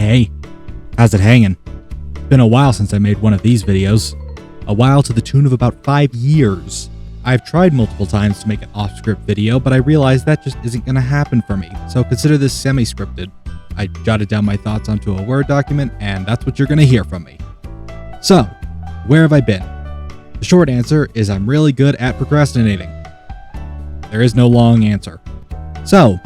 Hey, how's it hanging? Been a while since I made one of these videos. A while to the tune of about 5 years. I've tried multiple times to make an off-script video, but I realized that just isn't gonna happen for me, so consider this semi-scripted. I jotted down my thoughts onto a Word document, and that's what you're gonna hear from me. So, where have I been? The short answer is I'm really good at procrastinating. There is no long answer. So,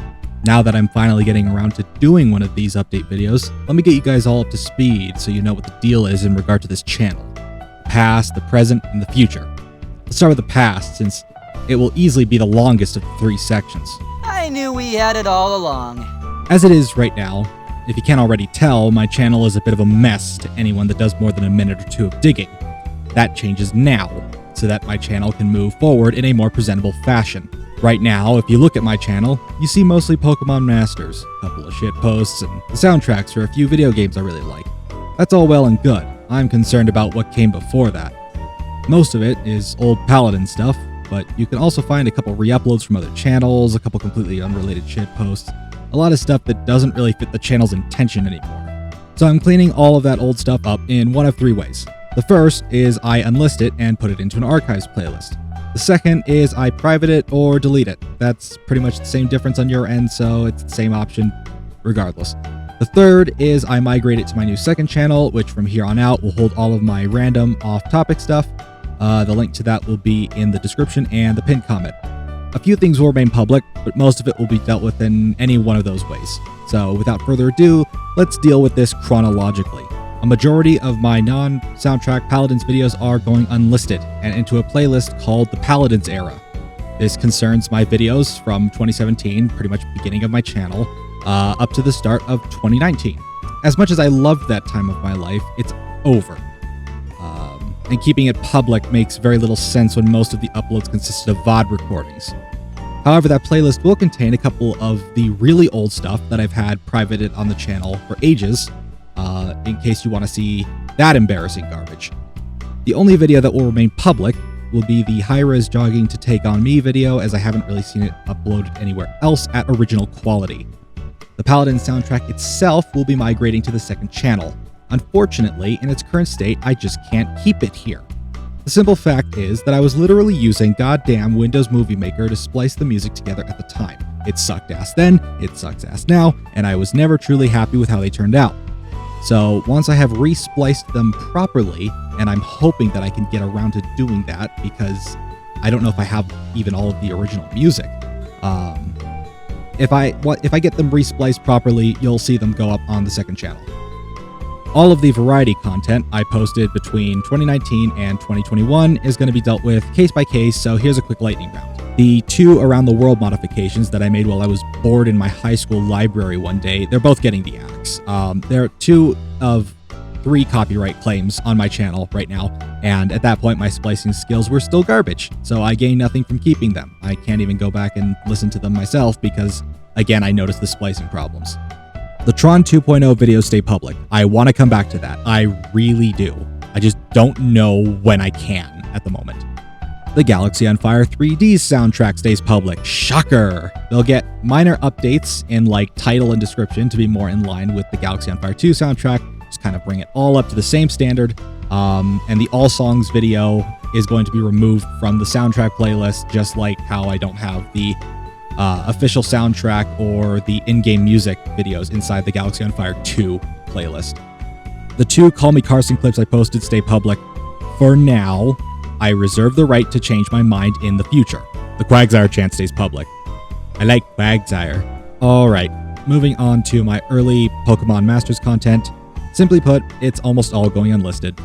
now that I'm finally getting around to doing one of these update videos, let me get you guys all up to speed so you know what the deal is in regard to this channel. The past, the present, and the future. Let's start with the past, since it will easily be the longest of the 3 sections. I knew we had it all along. As it is right now, if you can't already tell, my channel is a bit of a mess to anyone that does more than a minute or 2 of digging. That changes now, so that my channel can move forward in a more presentable fashion. Right now, if you look at my channel, you see mostly Pokemon Masters, a couple of shit posts, and the soundtracks for a few video games I really like. That's all well and good. I'm concerned about what came before that. Most of it is old Paladin stuff, but you can also find a couple re-uploads from other channels, a couple completely unrelated shit posts, a lot of stuff that doesn't really fit the channel's intention anymore. So I'm cleaning all of that old stuff up in one of 3 ways. The first is I unlist it and put it into an archives playlist. The second is I private it or delete it. That's pretty much the same difference on your end, so it's the same option regardless. The third is I migrate it to my new second channel, which from here on out will hold all of my random off-topic stuff. The link to that will be in the description and the pinned comment. A few things will remain public, but most of it will be dealt with in any one of those ways. So without further ado, let's deal with this chronologically. A majority of my non-soundtrack Paladins videos are going unlisted and into a playlist called the Paladins Era. This concerns my videos from 2017, pretty much beginning of my channel, up to the start of 2019. As much as I loved that time of my life, it's over. And keeping it public makes very little sense when most of the uploads consisted of VOD recordings. However, that playlist will contain a couple of the really old stuff that I've had privated on the channel for ages, in case you want to see that embarrassing garbage. The only video that will remain public will be the high-res jogging to take on me video, as I haven't really seen it uploaded anywhere else at original quality. The Paladin soundtrack itself will be migrating to the second channel. Unfortunately, in its current state, I just can't keep it here. The simple fact is that I was literally using goddamn Windows Movie Maker to splice the music together at the time. It sucked ass then, it sucks ass now, and I was never truly happy with how they turned out. So once I have respliced them properly, and I'm hoping that I can get around to doing that because I don't know if I have even all of the original music. If I get them respliced properly, you'll see them go up on the second channel. All of the variety content I posted between 2019 and 2021 is going to be dealt with case by case, so here's a quick lightning round. The 2 Around the World modifications that I made while I was bored in my high school library one day, they're both getting the axe. There are 2 of 3 copyright claims on my channel right now, and at that point my splicing skills were still garbage, so I gained nothing from keeping them. I can't even go back and listen to them myself because, again, I noticed the splicing problems. The Tron 2.0 videos stay public. I want to come back to that. I really do. I just don't know when I can at the moment. The Galaxy on Fire 3D soundtrack stays public. Shocker! They'll get minor updates in like title and description to be more in line with the Galaxy on Fire 2 soundtrack. Just kind of bring it all up to the same standard. And the All Songs video is going to be removed from the soundtrack playlist, just like how I don't have the official soundtrack or the in-game music videos inside the Galaxy on Fire 2 playlist. The 2 Call Me Carson clips I posted stay public. For now, I reserve the right to change my mind in the future. The Quagsire chant stays public. I like Quagsire. Alright, moving on to my early Pokemon Masters content. Simply put, it's almost all going unlisted.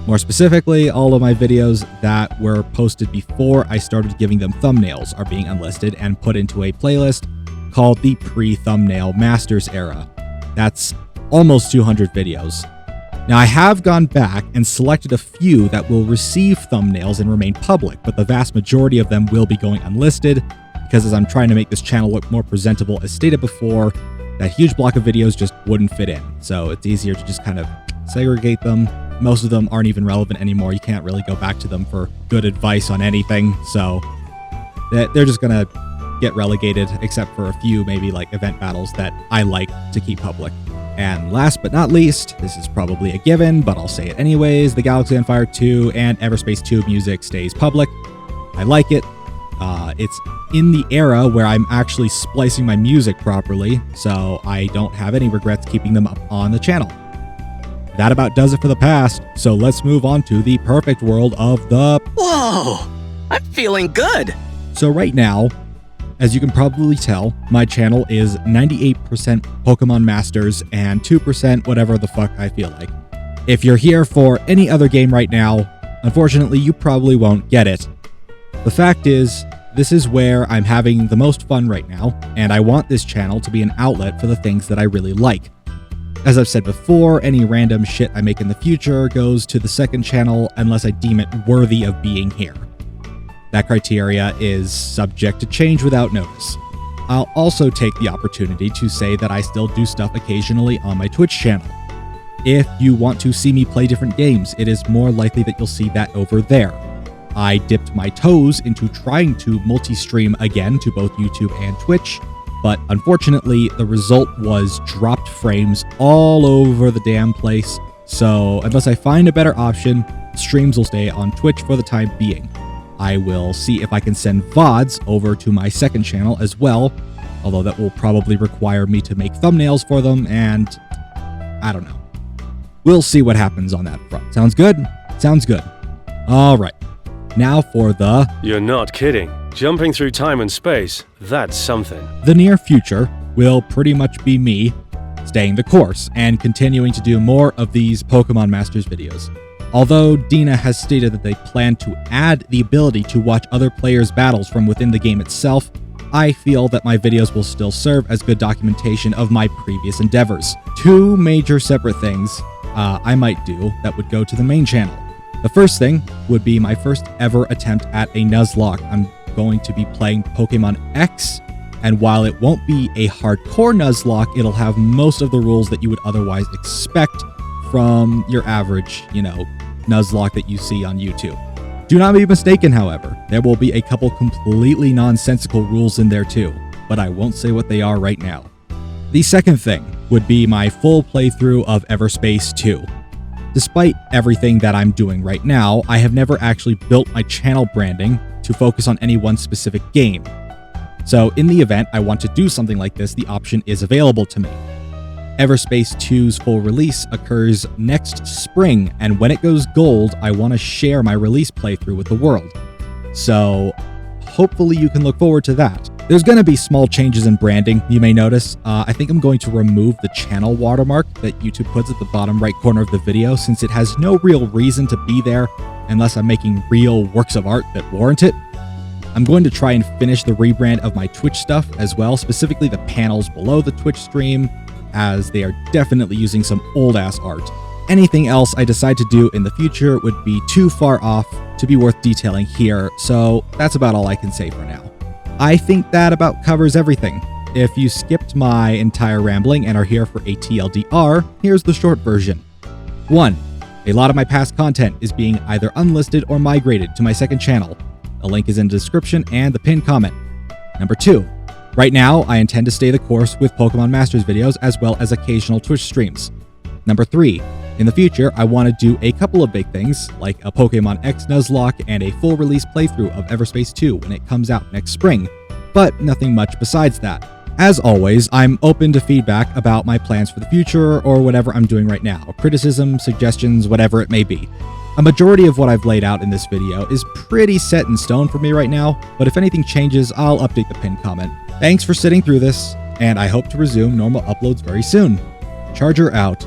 More specifically, all of my videos that were posted before I started giving them thumbnails are being unlisted and put into a playlist called the Pre-Thumbnail Masters Era. That's almost 200 videos. Now, I have gone back and selected a few that will receive thumbnails and remain public, but the vast majority of them will be going unlisted because as I'm trying to make this channel look more presentable, as stated before, that huge block of videos just wouldn't fit in. So it's easier to just kind of segregate them. Most of them aren't even relevant anymore. You can't really go back to them for good advice on anything. So they're just going to get relegated, except for a few maybe like event battles that I like to keep public. And last but not least, this is probably a given, but I'll say it anyways, the Galaxy on Fire 2 and Everspace 2 music stays public. I like it. It's in the era where I'm actually splicing my music properly, so I don't have any regrets keeping them up on the channel. That about does it for the past, so let's move on to the perfect world of the... Whoa! I'm feeling good! So right now, as you can probably tell, my channel is 98% Pokemon Masters and 2% whatever the fuck I feel like. If you're here for any other game right now, unfortunately you probably won't get it. The fact is, this is where I'm having the most fun right now, and I want this channel to be an outlet for the things that I really like. As I've said before, any random shit I make in the future goes to the second channel unless I deem it worthy of being here. That criteria is subject to change without notice. I'll also take the opportunity to say that I still do stuff occasionally on my Twitch channel. If you want to see me play different games, it is more likely that you'll see that over there. I dipped my toes into trying to multi-stream again to both YouTube and Twitch, but unfortunately the result was dropped frames all over the damn place, so unless I find a better option, streams will stay on Twitch for the time being. I will see if I can send VODs over to my second channel as well, although that will probably require me to make thumbnails for them, and I don't know. We'll see what happens on that front. Sounds good? Sounds good. Alright, now for the... You're not kidding. Jumping through time and space, that's something. The near future will pretty much be me staying the course and continuing to do more of these Pokemon Masters videos. Although Dina has stated that they plan to add the ability to watch other players' battles from within the game itself, I feel that my videos will still serve as good documentation of my previous endeavors. Two major separate things I might do that would go to the main channel. The first thing would be my first ever attempt at a Nuzlocke. I'm going to be playing Pokemon X, and while it won't be a hardcore Nuzlocke, it'll have most of the rules that you would otherwise expect from your average, Nuzlocke that you see on YouTube. Do not be mistaken, however. There will be a couple completely nonsensical rules in there too, but I won't say what they are right now. The second thing would be my full playthrough of Everspace 2. Despite everything that I'm doing right now, I have never actually built my channel branding to focus on any one specific game. So in the event I want to do something like this, the option is available to me. Everspace 2's full release occurs next spring, and when it goes gold, I want to share my release playthrough with the world. So hopefully you can look forward to that. There's going to be small changes in branding, you may notice. I think I'm going to remove the channel watermark that YouTube puts at the bottom right corner of the video, since it has no real reason to be there unless I'm making real works of art that warrant it. I'm going to try and finish the rebrand of my Twitch stuff as well, specifically the panels below the Twitch stream, as they are definitely using some old-ass art. Anything else I decide to do in the future would be too far off to be worth detailing here, so that's about all I can say for now. I think that about covers everything. If you skipped my entire rambling and are here for a TLDR, here's the short version. 1. A lot of my past content is being either unlisted or migrated to my second channel. A link is in the description and the pinned comment. Number 2. Right now, I intend to stay the course with Pokemon Masters videos as well as occasional Twitch streams. Number 3. In the future, I want to do a couple of big things, like a Pokemon X Nuzlocke and a full release playthrough of Everspace 2 when it comes out next spring, but nothing much besides that. As always, I'm open to feedback about my plans for the future or whatever I'm doing right now, criticism, suggestions, whatever it may be. A majority of what I've laid out in this video is pretty set in stone for me right now, but if anything changes, I'll update the pinned comment. Thanks for sitting through this, and I hope to resume normal uploads very soon. Charger out.